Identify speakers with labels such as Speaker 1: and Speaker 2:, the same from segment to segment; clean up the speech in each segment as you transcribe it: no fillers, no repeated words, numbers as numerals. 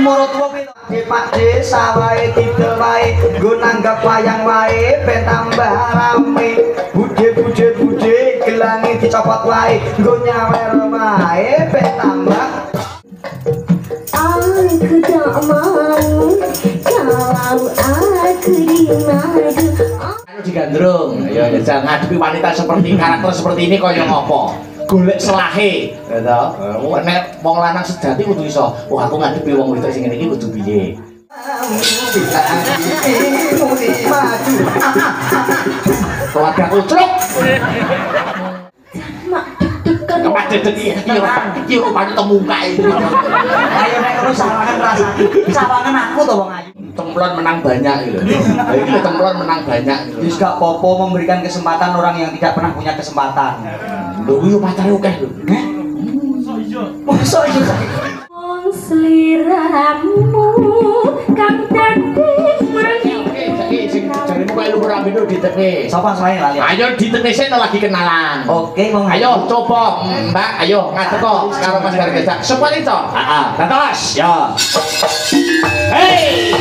Speaker 1: maratuwa piye Pakde sawae didel wae nggo nanggap wayang wae ben tambah rame budhe gelange dicopot wae nggo nyawer wae ben tambah
Speaker 2: aku tak mau kalau aku dimadu
Speaker 3: digandrung ya jangan ngadepi wanita seperti karakter seperti ini kaya ngopo golek selahe gitu nek wong lanang sejati kudu iso wah aku ngadepi wong wedok sing ngene iki kudu piye keluarga kucruk kemat dedek iki rupane temuka itu
Speaker 1: ayo nek ngono sawangan rasane sawangan aku to wong ayu
Speaker 3: cemplon menang banyak gitu iki cemplon menang banyak gitu
Speaker 1: wis gak apa-apa memberikan kesempatan orang yang tidak pernah punya kesempatan
Speaker 3: lho yo pacare akeh lho
Speaker 1: masa iya
Speaker 2: wong sliramu kang dadi
Speaker 3: saiki sing jaremu kaya lumpur ambino diteke
Speaker 1: sapa selain lali
Speaker 3: ayo diteke sik lagi kenalan
Speaker 1: oke wong
Speaker 3: ayo coba mbak ayo ngadeko karo Mas Gargesa sepali to heeh tetes ya hei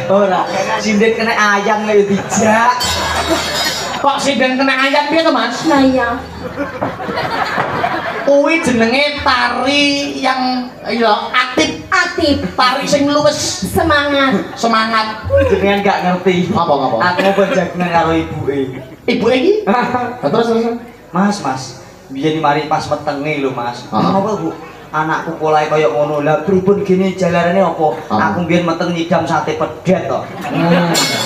Speaker 1: ora sinden kena ayam lho dijak
Speaker 3: kok sinden kena ayam piye to Mas
Speaker 2: nah ya
Speaker 3: kuwi jenenge tari yang ya aktif tari sing luwes semangat
Speaker 1: jenengan gak ngerti
Speaker 3: apa
Speaker 1: aku mau berjagungan karo ibuke
Speaker 3: iki terus
Speaker 1: mas biyen mari pas metenge lho mas
Speaker 3: apa
Speaker 1: Bu anakku polahe kaya ngono lah pripun gene jalarane apa aku biyen meteng nyidam sate pedet to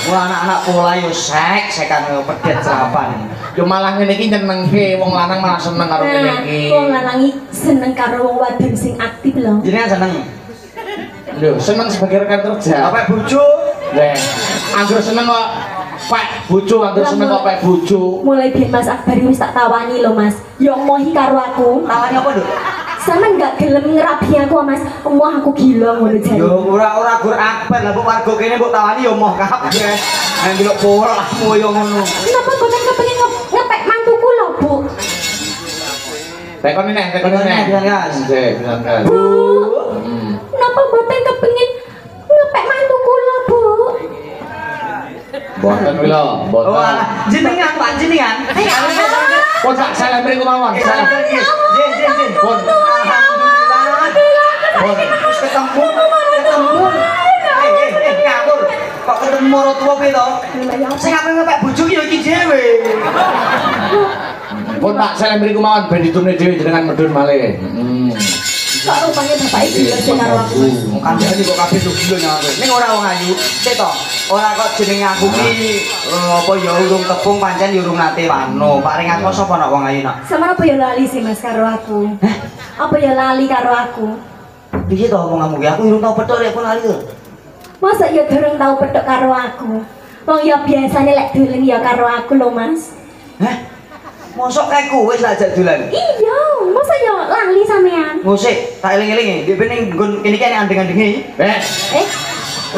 Speaker 1: mula anak-anak polahe yo sekan pedet serapan
Speaker 3: yo malah ngene iki nyenengke wong lanang malah seneng karo ngene iki
Speaker 2: wong lanang seneng karo wong wadon sing aktif lho
Speaker 1: jenengan seneng
Speaker 3: lho seneng sebagai rekan kerja
Speaker 1: apa bojo
Speaker 3: leh anggere seneng kok Pak bojo anggere seneng kok Pak bojo
Speaker 2: mulai biyen Mas Akbar wis tak tawani lho Mas yo mohi karo aku
Speaker 1: tawani apa lho
Speaker 2: sama nggak gelem ngerabi aku Mas emoh aku gila ngono jare
Speaker 1: yo ora gur akbar lah mbok warga kene mbok tawani yo moh kabeh nang delok polahmu yo ngono
Speaker 2: kenapa boten kepengin ngepek mantuku lho Bu
Speaker 3: tekon nek
Speaker 2: Bu kenapa boten kepengin ngepek mantuku lho Bu
Speaker 3: boten kuwi lho boten
Speaker 1: wah jenengan Pak jenengan
Speaker 3: kok sak salam mriku mawon salam
Speaker 1: jin
Speaker 3: pun
Speaker 1: wis ketemu ngatur kok ketemu maratuwa piye to sing ape ngepek bojo ki yo iki dhewe
Speaker 3: pun Pak salam mriku mawon ben ditumne dhewe jenengan medun malih
Speaker 2: kok rupanya bapak iki sing karo aku
Speaker 1: kandhane kok kabeh gila nyawe ning ora wong ayu sik to ora kok jenenge aku ki apa ya urung tepung pancen ya urung nate wano paring aku sapa nek wong ayu nak
Speaker 2: sama apa ya lali sih Mas karo aku apa ya lali karo aku
Speaker 1: piye to omonganmu ki aku urung tau petuk rek pun lali to
Speaker 2: masa ya durung tau petuk karo aku wong ya biasane lek dolen ya karo aku lho Mas
Speaker 1: mosok kae kowe lak jak dolan
Speaker 2: iya masa ya lali sampean
Speaker 1: ngusik tak eling-eling ndek ning nggon kene iki andeng-andengi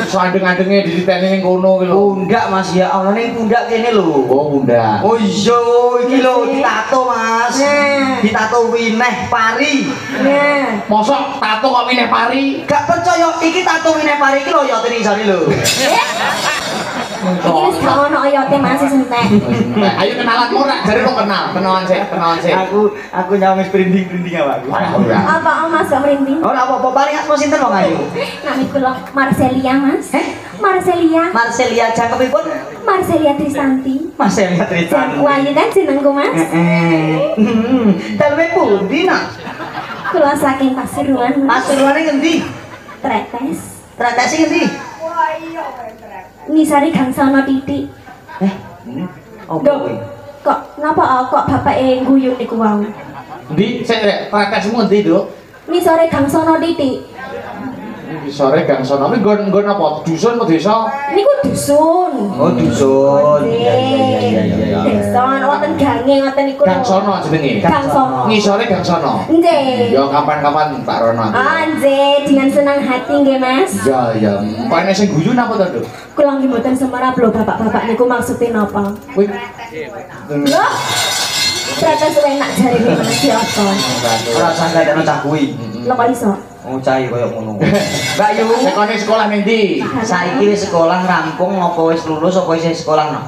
Speaker 3: so andeng-andenge dititeni ning kono ki lho
Speaker 1: pundak Mas ya Allah ning pundak kene lho
Speaker 3: oh pundak
Speaker 1: oh iya iki lho ditato Mas ditato wineh pari
Speaker 3: mosok tato kok wineh pari
Speaker 1: gak percaya iki tato wineh pari iki lho ya teni isane lho
Speaker 2: iki wis gak ono oyote masih sentek
Speaker 3: ayo kenalan ora jare kok kenalan sik
Speaker 1: aku nyamis branding awakku
Speaker 2: apa Mas gak merinding
Speaker 1: ora apa-apa paling asma sinten wong ayu
Speaker 2: nami kula Marcelia Mas Marcelia
Speaker 1: jangkepipun
Speaker 2: Marcelia Trisanti
Speaker 1: Marcelia Trisanti
Speaker 2: wah iya kan jenengku Mas
Speaker 1: daleme pundi nak
Speaker 2: Kula saking Pasuruan.
Speaker 1: Pasuruane ngendi?
Speaker 2: Tretes.
Speaker 1: Tretes ngendi?
Speaker 2: Nisari gangsana titik.
Speaker 1: Opo
Speaker 2: Duh,
Speaker 1: kuwi?
Speaker 2: kok napa kok bapake guyu niku wau?
Speaker 3: Ndi sik rek praktekmu endi, Duk?
Speaker 2: Nisare gangsana titik.
Speaker 3: Sore gang sono kuwi nggon apa? Dusun apa desa?
Speaker 2: Niku dusun.
Speaker 1: Oh, dusun.
Speaker 2: Iya. Dusun wonten gange ngoten niku.
Speaker 3: Gang sono jenenge.
Speaker 2: Gang sono.
Speaker 3: Ngisore gang sono.
Speaker 2: Nggih.
Speaker 3: Ya kapan-kapan Pak Rono.
Speaker 2: Ah, nggih, dengan senang hati nggih, Mas.
Speaker 3: Ya ya. Kene sing guyu napa to, Duk?
Speaker 2: Kula nggih mboten semerap lho bapak-bapak niku maksudnya napa?
Speaker 3: Kuwi
Speaker 2: Loh. Tretes enak jarene Mas ya apa?
Speaker 1: Ora sanggah ana cah kuwi.
Speaker 2: Lho kok iso?
Speaker 1: Oh, cah koyo ngono. Mbak Yu,
Speaker 3: sekone sekolah ndi?
Speaker 1: saiki wis sekolah rampung apa wis lulus apa isih sekolah no?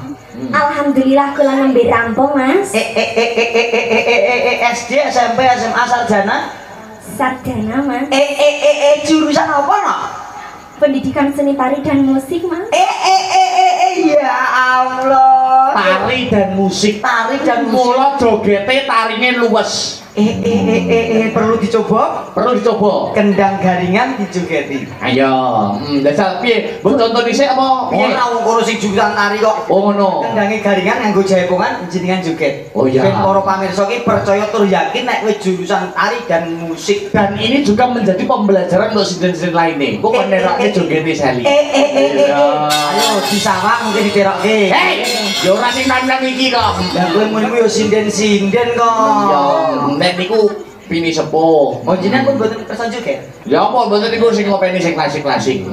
Speaker 2: Alhamdulillah kula nembe rampung, Mas.
Speaker 1: SD, SMP, SMA, sarjana?
Speaker 2: Sarjana, Mas.
Speaker 1: Jurusan apa no?
Speaker 2: Pendidikan seni tari dan musik, Mas.
Speaker 1: Ya Allah.
Speaker 3: Tari dan musik.
Speaker 1: Tari dan musik.
Speaker 3: Mula jogete tarine luwes.
Speaker 1: Perlu dicoba?
Speaker 3: Perlu dicoba.
Speaker 1: Kendang garingan dijogeti.
Speaker 3: Ayo, dasar piye? Mbok contoh dhisik apa? Piye?
Speaker 1: Ora wong kono sing jurusan tari kok.
Speaker 3: Oh ngono.
Speaker 1: Kendange garingan nganggo jaipongan jenengan joget.
Speaker 3: Oh iya.
Speaker 1: Ben para pamirsa ki percaya tur yakin nek kowe jurusan tari dan musik.
Speaker 3: Dan ini juga menjadi pembelajaran untuk sinden-sinden lainnya. Kok menerake jogete Sally.
Speaker 1: Ayo disawang mungkin diterokke.
Speaker 3: Hei, ya ora sing nang iki kok.
Speaker 1: Lah kowe muni yo sinden-sinden kok.
Speaker 3: Ya, nek niku pini sepuh.
Speaker 1: Oh jenengan pun mboten kersa joget.
Speaker 3: Ya apa mboten niku sing ngopeni sing klasik-klasik.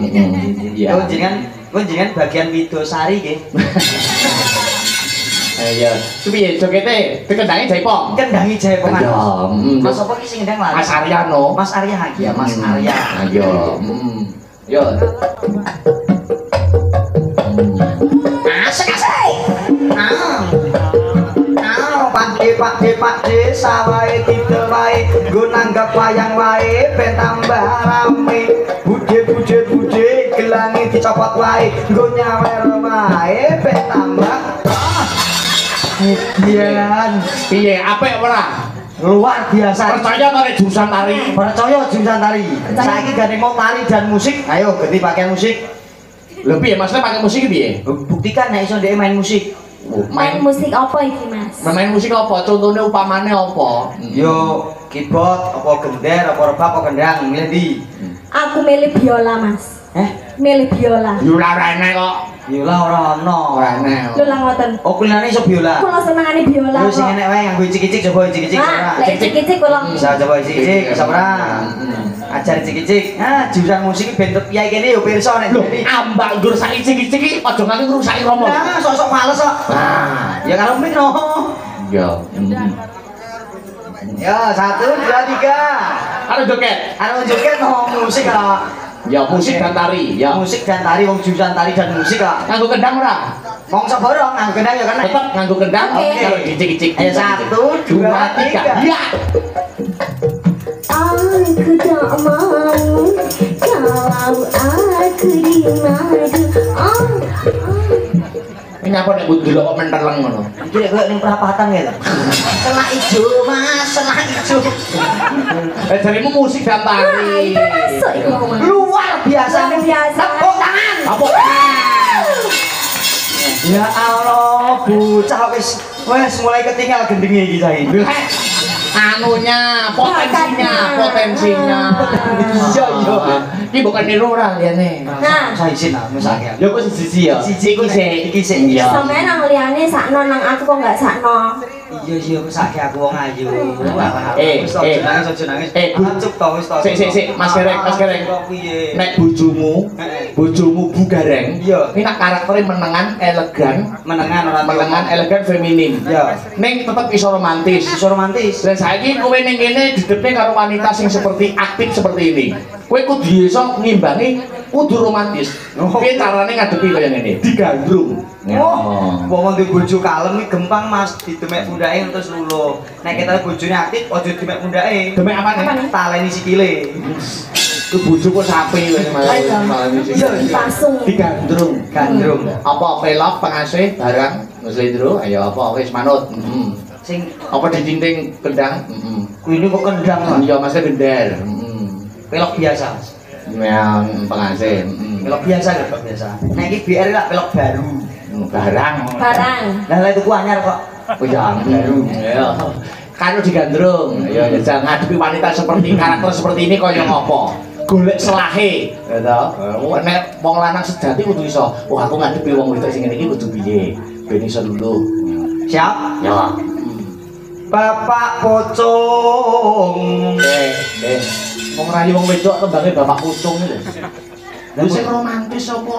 Speaker 3: Iya.
Speaker 1: Oh jenengan bagian widosari nggih.
Speaker 3: Ya, piye jogete? Dikendangi jaipong.
Speaker 1: Kendangi jaipongan.
Speaker 3: Ya,
Speaker 1: Mas apa ki sing ngendang lali?
Speaker 3: Mas Aryano.
Speaker 1: Mas Arya ya, Mas Arya.
Speaker 3: Ayo. Yo.
Speaker 1: Asik. Pakde sawae titel wae nggo nanggap wayang wae ben tambah rame. Bude gelange dicopot wae nggo nyawer wae ben tambah
Speaker 3: Piye apik ora?
Speaker 1: luar biasa.
Speaker 3: Percaya karo jurusan tari.
Speaker 1: Percaya jurusan tari. Saiki gane mau tari dan musik, ayo ganti pakaian musik.
Speaker 3: Lho piye maksudnya pakai musik piye?
Speaker 1: Buktikan nek iso ndek main musik.
Speaker 2: Main musik apa iki, Mas?
Speaker 3: Main musik apa? Contohnya upamane apa?
Speaker 1: Yo keyboard apa gender apa rebab apa kendang milih ndi?
Speaker 2: Aku milih biola, Mas. Milih biola.
Speaker 3: Yo ora enek kok.
Speaker 1: Biola ora ono.
Speaker 3: Ora enek.
Speaker 2: Lho lah ngoten.
Speaker 1: Oh kulinane iso biola.
Speaker 2: Kula senengane biola.
Speaker 1: Yo sing enek wae nganggo icik-icik coba icik-icik ora.
Speaker 2: Lek cicik-cicik kula.
Speaker 1: Bisa coba icik-icik bisa ora. Ajar icik-icik. Jurusan musik ben piye kene yo pirsa nek
Speaker 3: Lho,
Speaker 1: jadi.
Speaker 3: ambak nggur sak icik-icik iki aja nganti ngrusaki romo.
Speaker 1: Nah, sok-sok males kok. Ya karo mik no.
Speaker 3: Ya.
Speaker 1: Ya, 1 2 3.
Speaker 3: Karo joget.
Speaker 1: Anu joget no musik kok.
Speaker 3: Ya musik dan tari. Ya.
Speaker 1: Musik dan tari wong jurusan tari dan musik kok.
Speaker 3: Nganggo kendang ora?
Speaker 1: Mongso borong nganggo kendang ya kan.
Speaker 3: Tetep nganggo kendang
Speaker 2: Oke.
Speaker 3: karo icik-icik.
Speaker 1: Ayo 1 2 3.
Speaker 3: Ya.
Speaker 2: Aku tak mau kalau aku dimadu.
Speaker 3: Ini apa nek mbok delok kok menteleng ngono.
Speaker 1: Iki lek koyo ning perapatan ya lho. Selah ijo, Mas, selah ijo.
Speaker 3: Jarimu musik dan
Speaker 2: Nah,
Speaker 3: tari.
Speaker 2: itu masuk itu, Mas.
Speaker 1: Luar biasa.
Speaker 2: Luar biasa.
Speaker 1: Tepuk tangan.
Speaker 3: Apa?
Speaker 1: Ya Allah, bocah wis mulai ketinggal gendenge iki saiki.
Speaker 3: Anunya, potensinya.
Speaker 1: Iya, iya.
Speaker 3: Ini bukan niru ora liyane.
Speaker 2: Nah.
Speaker 1: Saya izin lah, mesake.
Speaker 3: Ya kok siji ya.
Speaker 1: Siji
Speaker 3: Iki sik.
Speaker 1: iki sik.
Speaker 3: Iya.
Speaker 2: Sampeyan nang liyane sakno nang aku kok enggak sakno.
Speaker 1: Iya iya mesake aku wong ayu. Wis aja nangis. Cuk to wis to.
Speaker 3: Sik, Mas Gereng.
Speaker 1: Piye?
Speaker 3: Nek bojomu Bu Gareng.
Speaker 1: Iya.
Speaker 3: Ini nak karakternya menengan, elegan,
Speaker 1: Menengan
Speaker 3: elegan, feminin.
Speaker 1: Iya.
Speaker 3: Ning tetep iso romantis.
Speaker 1: Iso romantis.
Speaker 3: Dan saiki kowe ning kene didepne karo wanita sing seperti aktif seperti ini. Kowe kudu iso ngimbangi kudu romantis. Piye carane ngadepi kaya ngene? Digandrung.
Speaker 1: Oh, wong ndek bojo kalem iki gampang Mas, didemek pundake terus luluh. Nek kita bojone aktif aja didemek pundake.
Speaker 3: Demek apane?
Speaker 1: Taleni sikile.
Speaker 3: Ku bojo kok sapi kowe malah misi.
Speaker 2: Pasung.
Speaker 1: Gandrung.
Speaker 3: Apa pelok pengasih barang Mas Lindro? Ayo apa wis manut.
Speaker 1: Sing
Speaker 3: apa ditinting kendang?
Speaker 1: kuwi kok kendang Mas.
Speaker 3: Iya, Mas gender.
Speaker 1: Pelok biasa Mas.
Speaker 3: Ya, pengantin.
Speaker 1: Pelok biasa lho, pelok biasa. Nek iki BR lah pelok baru.
Speaker 3: Barang.
Speaker 1: Lah itu ku anyar kok.
Speaker 3: Oh ya, baru. Ya. Karo digandrung. Ya, jangan ngadepi wanita seperti karakter seperti ini kaya ngopo. Golek selahe, ya toh. Nek wong lanang sejati kudu iso. Wah, aku ngadepi wong wedok sing ngene iki kudu piye? Ben iso luluh.
Speaker 1: Siap?
Speaker 3: Ya.
Speaker 1: Bapak pocong.
Speaker 3: Wong rayu wong wedok tembange bapak pucung iki lho. Lha sing romantis apa?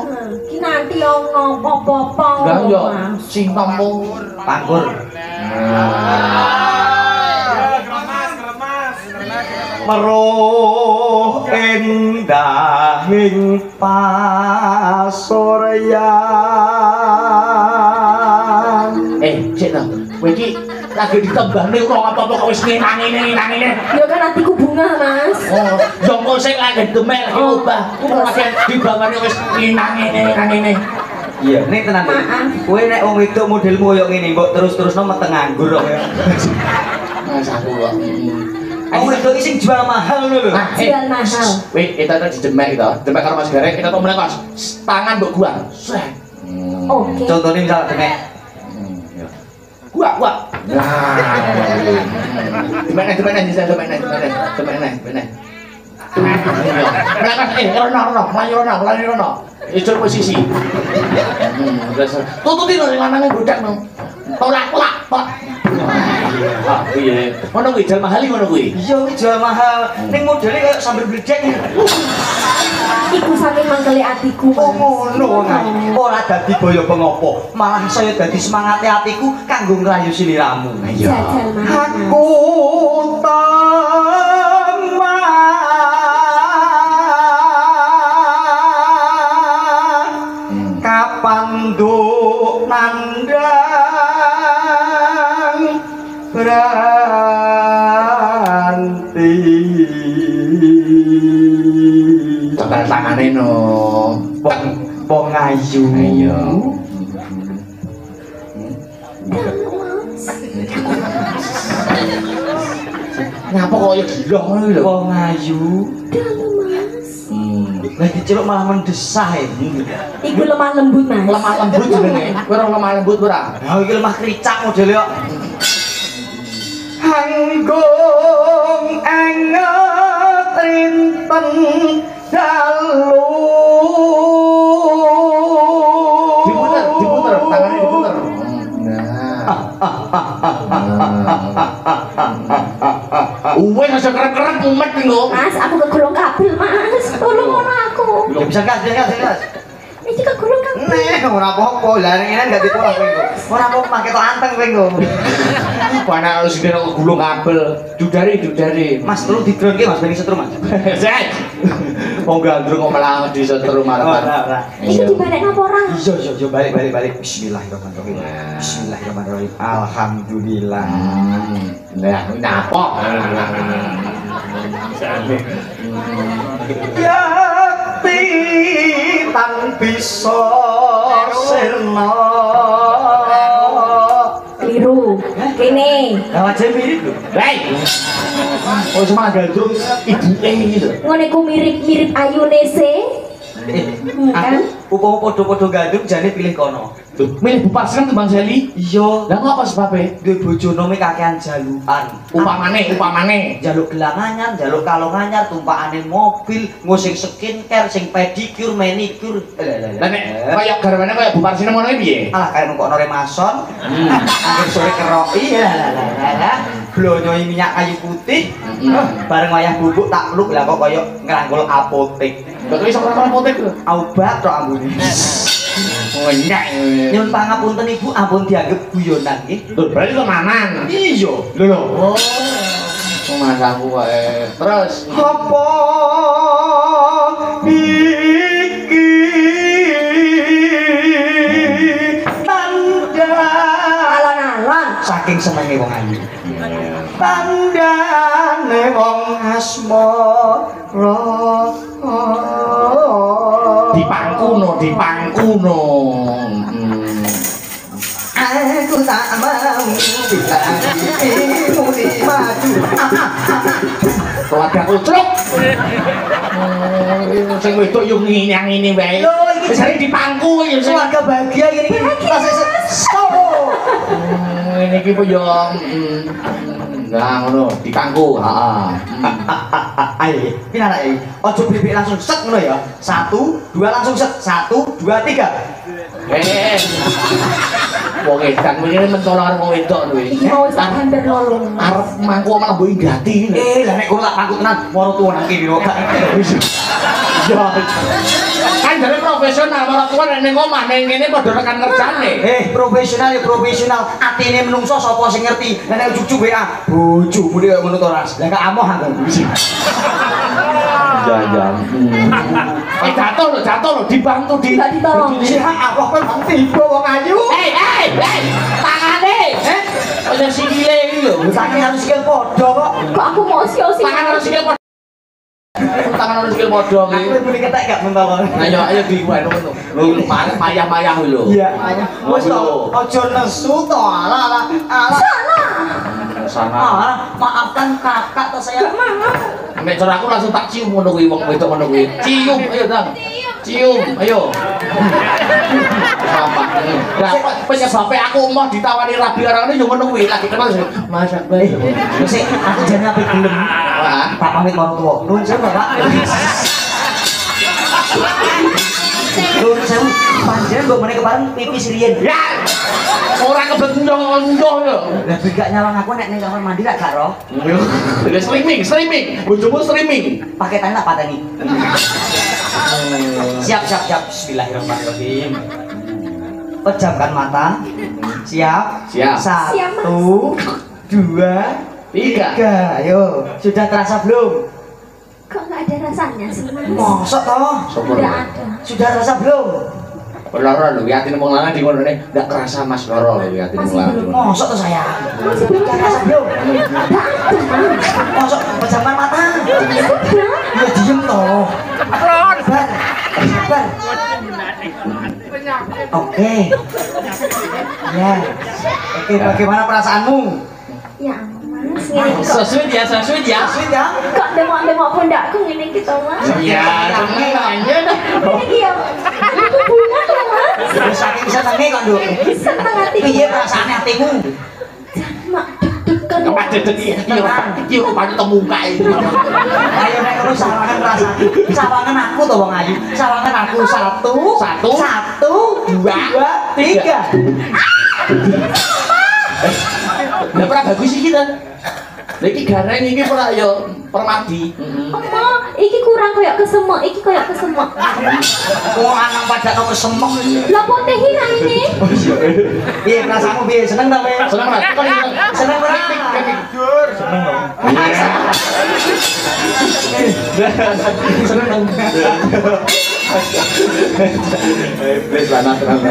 Speaker 2: Ki nanti ono apa-apa.
Speaker 3: Lah yo cintamu
Speaker 1: Pangkur. Meruh endahing pasuryan.
Speaker 3: Cek to. Kowe iki lagi ditembane ora apa-apa kok wis ngene.
Speaker 2: Ya kan hatiku bunga, Mas.
Speaker 3: Oh, jongko sing lagi demek lagi obah. Ora lagi dibangane wis ngene.
Speaker 1: Iya, nek tenan. Kowe nek wong wedok modelmu koyo ngene, mbok terus-terusno meteng nganggur kok.
Speaker 3: Mas aku kok.
Speaker 1: Wong wedok sing jual mahal ngono lho.
Speaker 2: Jual mahal.
Speaker 3: Wih, kita tadi demek gitu. Demek karo Mas Garek, kita temen kok tangan mbok gua. Sek.
Speaker 2: Oke.
Speaker 1: Contohnya misalnya demek.
Speaker 3: Gua. Nah. Demek. Melayu rono. Itu posisi. Tututi lho lanange godak no. Tolak. Ah, iya. Ngono kuwi jual mahal ngono kuwi.
Speaker 1: Iya, jual mahal. Ning modele koyo sambil bledek.
Speaker 2: Iku saking mangkele atiku.
Speaker 1: Oh ngono ngae. Ora dadi boyo pengopo, malah saya dadi semangate atiku kanggo ngrayu siliramu.
Speaker 2: Jajal mahal.
Speaker 1: Aku kapan nduk nandang beranti
Speaker 3: Tekan tangane no.
Speaker 1: Wong ayu.
Speaker 3: Ayo. Ngapa kok ya gila ngono lho?
Speaker 1: Wong ayu. Lah diceluk malah mendesah ya.
Speaker 2: Iku lemah lembut, Mas.
Speaker 3: Lemah lembut jenenge. Kowe ora lemah lembut ora?
Speaker 1: Lah iki lemah kricak modele kok. Hanggung anget rinten dalu.
Speaker 3: Diputer, tangannya diputer. Nah. Uwe aja kerep-kerep mumet lho.
Speaker 2: Mas, aku kegulung kabel, Mas. Tolong ngono aku.
Speaker 1: Ya bisa gas.
Speaker 2: Iki kegulung kabel.
Speaker 1: Nih, ora apa-apa. Lah ngene gak dipulang kowe. Ora apa-apa pakai tok anteng kowe.
Speaker 3: Panak harus dene gulung kabel. Dudari.
Speaker 1: Mas terus didronke Mas ben setrum Mas.
Speaker 3: Sek. Wong gandrung kok malah disetrum malah.
Speaker 1: Ora.
Speaker 2: Iki dibalik napa ora?
Speaker 1: Iya, balik. Bismillahirrahmanirrahim. Bismillahirrahmanirrahim. Alhamdulillah.
Speaker 3: Lah, napa?
Speaker 1: Yakti tan bisa sirna.
Speaker 2: Keliru. Kene.
Speaker 1: Lah wajah mirip lho.
Speaker 3: Hei. Oh, cuma gandrung ibuke gitu.
Speaker 2: Ngono iku mirip-mirip ayune se.
Speaker 1: Aku upama padha-padha gandrung jane pilih kono.
Speaker 3: Tuh, milih Bupasren Tembang Seli.
Speaker 1: Iya.
Speaker 3: Lah ngapa sebabe?
Speaker 1: Duwe bojo nome kakean jalukan.
Speaker 3: Upamane.
Speaker 1: Jaluk gelang anyar, jaluk kalung anyar, tumpakane mobil, ngusik skincare, sing pedicure, manicure.
Speaker 3: Lah nek kaya garwane kaya Bupasren ngono piye?
Speaker 1: Alah kaya nungkok nore mason. Angger sore kerok. Iya lah. Blonyoi minyak kayu putih. Bareng wayah bubuk tak peluk lah kok kaya ngrangkul apotek.
Speaker 3: Kok iso ngrangkul apotek lho?
Speaker 1: Obat tok ambune.
Speaker 3: Enyak.
Speaker 1: Nyun pangapunten Ibu, ampun dianggep guyonan nggih.
Speaker 3: Lho, berarti tenanan.
Speaker 1: Iya.
Speaker 3: Lho. Oh. Mas aku wae. Terus
Speaker 1: Apa iki tanda
Speaker 2: Alon-alon.
Speaker 1: saking senenge wong ayu. Tandane wong asmara.
Speaker 3: dipangkuno.
Speaker 1: Aku aku tak mau bila dirimu di maju.
Speaker 3: Keluarga kucluk. Sing wedok yo nginyang ini wae.
Speaker 1: Lho, iki
Speaker 3: Sing di pangku yo sing
Speaker 1: keluarga bahagia ini
Speaker 3: ini iki po yo nah ngono di pangku, heeh.
Speaker 1: Ayo, ini anak ini. Ojo bebek langsung set ngono ya. 1, 2 langsung set. 1, 2, 3.
Speaker 3: Wong edan wingi mentolo karo wong wedok lho.
Speaker 2: Iki mau wis tak hampir lolo.
Speaker 3: Arep mangku malah mbok inggati.
Speaker 1: Lah nek kula pangku tenan moro tuwa nang kene kok.
Speaker 3: Ya. Kan dari profesional malah tuwa nek ning omah ning kene padha rekan kerjane.
Speaker 1: Profesional ya profesional. Atine menungso sapa sing ngerti. Lah nek cucu WA, bojomu iki ngono to Ras. Lah gak amoh aku.
Speaker 3: Jajan. Jatuh lho, dibantu di.
Speaker 2: Enggak ditolong.
Speaker 1: Sihat Allah kok tiba wong ayu.
Speaker 3: Tangane. Ojo sikile iki lho.
Speaker 1: Saking harus sikil padha kok.
Speaker 2: Kok aku mau sio-sio.
Speaker 3: Tangan harus sikil padha. Tangan harus sikil padha iki.
Speaker 1: Aku muni ketek gak mentolo.
Speaker 3: Ayo diwan ngono. Lho mayah-mayah lho.
Speaker 1: Iya, wis to. Aja nesu to. Ala.
Speaker 3: Sana.
Speaker 1: Maafkan kakak atau saya.
Speaker 3: Nek cara aku langsung tak cium ngono kuwi wong wedok ngono kuwi. Cium, ayo Dang. Cium, ayo. Apa? Lah penyebabnya aku mau ditawani rabi arane yo ngono kuwi lagi kenal masak bae.
Speaker 1: Sik, aku jane ape gelem.
Speaker 3: Wah,
Speaker 1: Tak pamit marang tuwa. Nuwun sewu, Pak. Nuwun sewu. Panjenengan mbok meneh kepareng pipis riyen.
Speaker 3: ya. Ora kebentung-bentung yo.
Speaker 1: Lah gak nyawang aku nek ning kamar mandi gak roh.
Speaker 3: Yo, streaming. Bojomu streaming.
Speaker 1: Pakai tanya tak pateni. Siap. Bismillahirrahmanirrahim. Pejamkan mata. Siap.
Speaker 3: Siap.
Speaker 1: 1, 2, 3. Ayo, sudah terasa belum?
Speaker 2: Kok nggak ada rasanya sih, Mas?
Speaker 1: Mosok toh?
Speaker 2: Tidak ada.
Speaker 1: Sudah terasa belum?
Speaker 3: Loro lho, atine wong lanang di ngono ne ndak kerasa Mas loro lho atine wong lanang.
Speaker 1: Mosok toh sayang? Sudah terasa belum? Mosok pejamkan mata. Ya diem toh. Sabar. Oke. Ya. Oke, bagaimana perasaanmu?
Speaker 2: Ya, Mas, ngene kok.
Speaker 3: Sesuai ya.
Speaker 1: Sweet ya?
Speaker 2: Kok demok-demok pundakku ngene iki to, Mas.
Speaker 3: Iya, seneng aja dah.
Speaker 2: Iki ya. Itu bunga to, Mas.
Speaker 1: Wis saking senenge kok, Nduk.
Speaker 2: Seneng ati.
Speaker 1: Piye perasaane atimu?
Speaker 2: Mak deg-degan.
Speaker 3: Kepas dedek iki kok paling temuka iki.
Speaker 1: Ayo nek ngono sawangan rasane. Sawangan aku to wong ayu. Sawangan aku 1, 2, 3.
Speaker 3: Lah ora bagus iki ta. Lah iki gareng iki ora ya permadi.
Speaker 2: Oma, iki kurang koyo kesemek, iki koyo kesemek.
Speaker 1: Wong lanang padakno kesemek.
Speaker 2: Lah putih ira ini.
Speaker 1: Piye perasaanmu piye? Seneng ta kowe?
Speaker 3: Seneng ora?
Speaker 1: Seneng ora?
Speaker 3: Tidur. Seneng dong. Seneng dong. Please lanang tenang.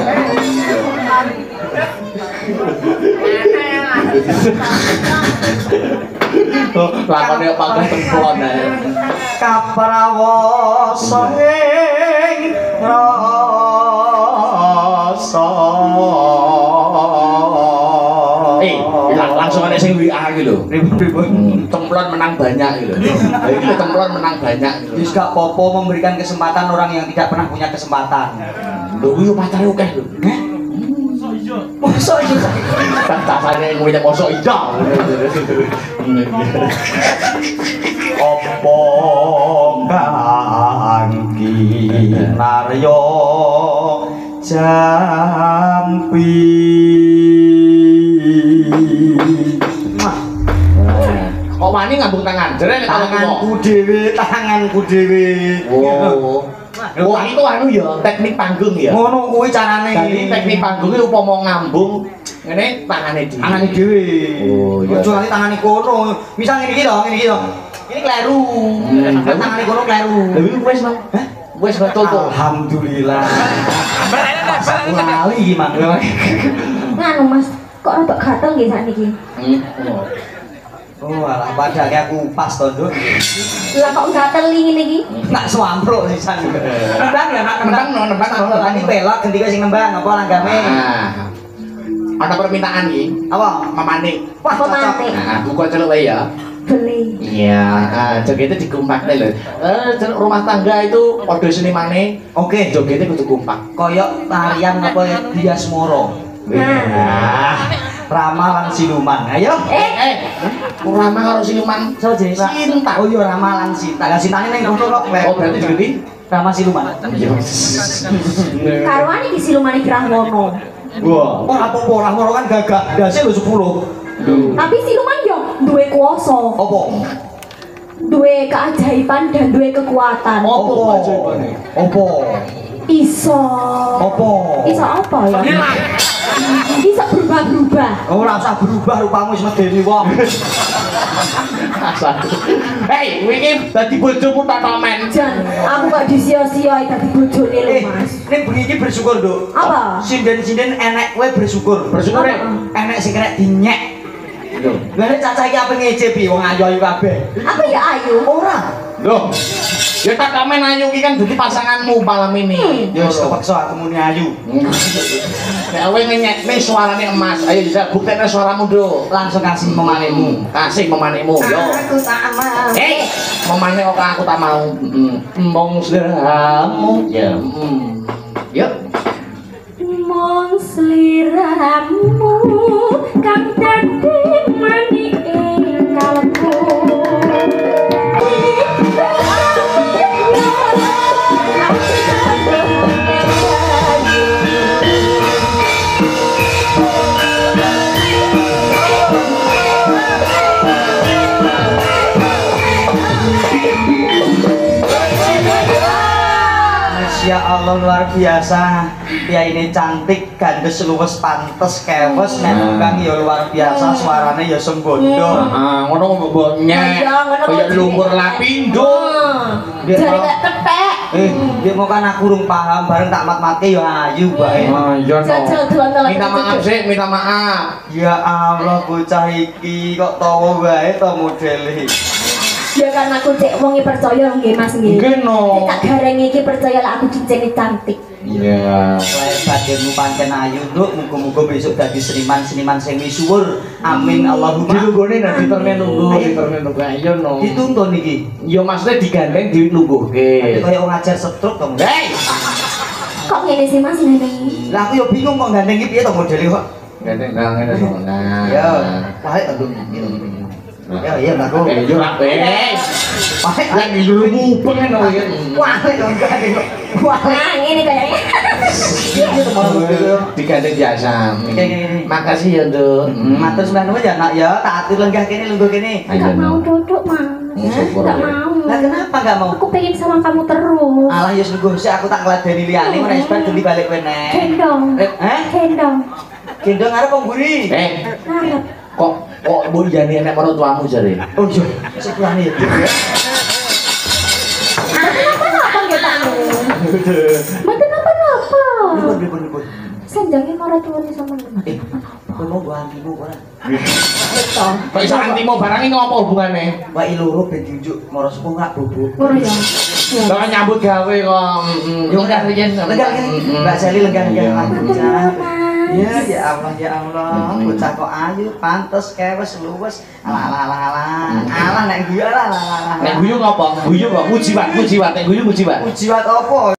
Speaker 3: Lakone pangkat templon ae.
Speaker 1: Kaprawoso ing rasa.
Speaker 3: Langsung ana sing WA iki lho.
Speaker 1: Pripun?
Speaker 3: Templon menang banyak iki lho. Lah iki templon menang banyak iki lho.
Speaker 1: Wis gak apa-apa memberikan kesempatan orang yang tidak pernah punya kesempatan.
Speaker 3: Lho kuwi pacare akeh lho.
Speaker 1: Mosok iya.
Speaker 3: Tasane kuwi mosok iya.
Speaker 1: Apa kang kinarya jampi.
Speaker 3: Kok wani ngambung tangan? Jere nek
Speaker 1: Tanganku dhewe.
Speaker 3: Oh. Oh, itu anu ya, teknik panggung ya.
Speaker 1: Ngono kuwi carane.
Speaker 3: Jadi teknik panggungnya upama ngambung ngene tangane dhewe.
Speaker 1: Tangane dhewe.
Speaker 3: Oh, iya.
Speaker 1: Ojo nanti tangane kono. Misal ngene iki to, ngene iki to. Ini kleru. Tangane kono kleru.
Speaker 3: Lha iki wis Mang. Hah? Wis betul to.
Speaker 1: Alhamdulillah. Lali iki Mang.
Speaker 2: Nganu Mas, kok rada gatel nggih sakniki?
Speaker 1: Oh, alah padake aku pas to, Nduk.
Speaker 2: Lah kok gatel ngene iki?
Speaker 1: Nak swampruk sisan. Nembang ya, nak
Speaker 3: Nembang no.
Speaker 1: Tadi pelok gendika sing nembang apa langgame.
Speaker 3: Ana permintaan iki.
Speaker 1: Apa?
Speaker 3: Mamane.
Speaker 1: Wah, cocok.
Speaker 3: Nah, buka celuk wae ya.
Speaker 2: Beli.
Speaker 3: Iya, jogetnya dikumpakne lho. Celuk rumah tangga itu padha senimane.
Speaker 1: Oke,
Speaker 3: Jogetnya kudu kompak.
Speaker 1: koyok tarian apa ya? Bias Moro.
Speaker 3: Nah,
Speaker 1: Ramalan siluman. Ayo.
Speaker 3: Rama karo siluman.
Speaker 1: So jenis Sinta. Oh iya Ramalan Sinta. Lah Sintane ning kono kok.
Speaker 3: Oh, berarti digenti
Speaker 1: Rama siluman.
Speaker 2: Karuan iki silumane Kirahwono.
Speaker 3: Wah.
Speaker 1: Oh apa orang Moro kan gagak. Dase lho 10.
Speaker 2: Tapi siluman yo duwe kuwasa,
Speaker 1: Apa?
Speaker 2: duwe keajaiban dan duwe kekuatan.
Speaker 3: Apa ajibane?
Speaker 1: Apa?
Speaker 2: Iso.
Speaker 1: Apa?
Speaker 2: Iso apa ya? Iso berubah-ubah.
Speaker 1: Oh, ora usah berubah rupamu wis medeni wong.
Speaker 3: Hei, wingi dadi bojomu tak komen.
Speaker 2: Jan, aku kok disia-siai dadi bojone lho, Mas.
Speaker 1: Ning bengi iki bersyukur, Nduk.
Speaker 2: Apa?
Speaker 1: Sinden-sinden enek kowe bersyukur.
Speaker 3: Bersyukur ya?
Speaker 1: Enek sing kena dinyek. Lho, lha cacah iki apa ngece pi wong ayu-ayu kabeh.
Speaker 2: Aku ya ayu.
Speaker 1: Ora.
Speaker 3: Loh. Ya tak komen ayu iki kan dadi pasanganmu malam ini.
Speaker 1: Ya wis kepaksa aku muni ayu.
Speaker 3: Nek kowe ngenyekne suarane emas. Ayo bisa buktekne suaramu, Nduk.
Speaker 1: Langsung kasih memanemu.
Speaker 3: Kasih memanekmu. Yo.
Speaker 1: Aku tak mau.
Speaker 3: Hei, memanek kok aku tak mau. Mong sliramu. Ya. Yuk.
Speaker 2: Mong sliramu kang dadi manik ing kalbu.
Speaker 1: Ya Allah luar biasa. Ya ini cantik, gandes, luwes, pantes, kewes, nembang ya luar biasa, suaranya ya sembodo.
Speaker 3: Ngono mboknya. Kayak lumpur lapindo.
Speaker 2: Jare kayak kethek.
Speaker 1: Dia mau kan aku urung paham bareng tak mat-mate ya ayu bae.
Speaker 3: Iya no.
Speaker 2: Jajal dolan-dolan.
Speaker 3: Minta maaf sih, minta maaf.
Speaker 1: Ya Allah bocah iki kok tawa bae to modele.
Speaker 2: Ya kan aku cek wonge percaya nggih Mas nggih.
Speaker 3: Nggih no.
Speaker 2: Tak garengi iki percaya lah aku cincine cantik.
Speaker 3: Iya.
Speaker 1: Lair batinmu pancen ayu, Nduk. Muga-muga besok dadi seniman-seniman sing misuwur. Amin Allahumma.
Speaker 3: Dilunggone nek diterne nunggu, diterne nunggu. Iya no.
Speaker 1: Dituntun iki.
Speaker 3: Ya maksudnya digandeng dilungguhke.
Speaker 1: Kaya wong ngajar stroke to.
Speaker 3: Hei.
Speaker 2: Kok ngene sih Mas ngene?
Speaker 1: Lah aku yo bingung kok gandeng iki piye to modele kok.
Speaker 3: Gandeng ngene to. Nah.
Speaker 1: Ya, wae aduh. Ya iya lah kok.
Speaker 3: Yo rape.
Speaker 1: Wae
Speaker 3: Lah dulu mubeng no ya.
Speaker 1: wae dong gandeng kok. Wae.
Speaker 2: Nah, ngene kayaknya.
Speaker 3: Digandeng biasa.
Speaker 1: Gini.
Speaker 3: Makasih ya, Nduk.
Speaker 1: Matur sampeyan ya nak ya, tak atur lenggah kene lungguh kene.
Speaker 2: Enggak mau duduk, Mas. Enggak mau.
Speaker 1: Lah kenapa enggak mau?
Speaker 2: Aku pengen sama kamu terus.
Speaker 1: Alah ya lungguh sik aku tak ngladeni liyane menawa isbar dadi balik kowe nek.
Speaker 2: Gendong. Gendong.
Speaker 1: Gendong arep wong mburi.
Speaker 2: Ngarep.
Speaker 3: Kok mbok jane nek marang tuamu jare.
Speaker 1: Oh iya, sik kurane ya.
Speaker 2: Kenapa nggih tamu? Mboten napa-napa.
Speaker 1: Pripun.
Speaker 2: Senjange marang tuwane sama teman.
Speaker 1: Kowe mau gua antimu ora?
Speaker 2: Betul.
Speaker 3: Kok iso antimo barang iki ngopo hubungane?
Speaker 1: Wae loro ben diunjuk mara sepuh gak bobo.
Speaker 2: Ngono ya.
Speaker 3: Lah nyambut gawe kok.
Speaker 1: Yo enggak riyen. Lenggah kene. Mbak Seli lenggah ya. Ya Allah, bocah kok ayu, pantes, kewes, luwes. Alah nek guyu
Speaker 3: Nek guyu ngopo? Guyu kok mujiwat. Nek guyu mujiwat.
Speaker 1: Mujiwat apa?